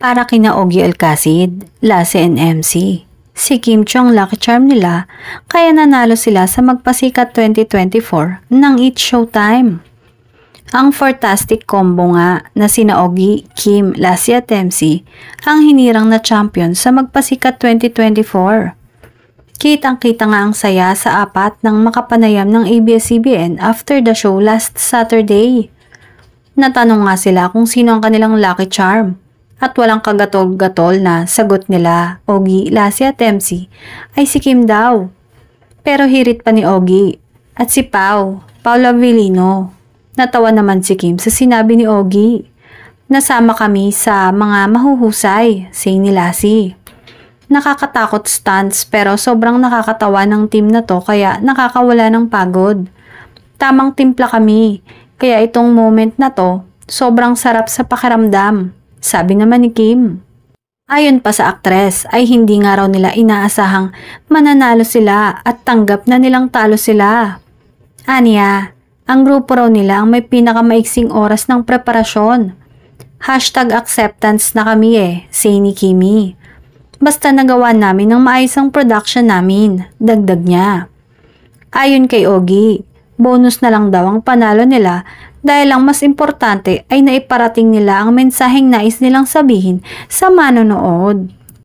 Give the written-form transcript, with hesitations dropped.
Para kina Ogie Alcacid, Lassie and MC. Si Kim Chiu ang lucky charm nila, kaya nanalo sila sa Magpasikat 2024 ng It's Showtime. Ang fantastic combo nga na sina Ogie, Kim, Lassie at MC ang hinirang na champion sa Magpasikat 2024. Kitang-kita nga ang saya sa apat ng makapanayam ng ABS-CBN after the show last Saturday. Natanong nga sila kung sino ang kanilang lucky charm. At walang kagatol-gatol na sagot nila, Ogie, Lassie at MC, ay si Kim daw. Pero hirit pa ni Ogie at si Paula Avellino. Natawa naman si Kim sa sinabi ni Ogie. Nasama kami sa mga mahuhusay, say ni Lassie. Nakakatakot stunts pero sobrang nakakatawa ng team na to kaya nakakawala ng pagod. Tamang timpla kami, kaya itong moment na to, sobrang sarap sa pakiramdam. Sabi naman ni Kim. Ayon pa sa aktres ay hindi nga raw nila inaasahang mananalo sila at tanggap na nilang talo sila. Aniya, ang grupo raw nila ang may pinakamaiksing oras ng preparasyon. #acceptance na kami say ni Kimi. Basta nagawa namin ng maayos ang production namin, dagdag niya. Ayon kay Ogie, bonus na lang daw ang panalo nila dahil ang mas importante ay naiparating nila ang mensaheng nais nilang sabihin sa manonood.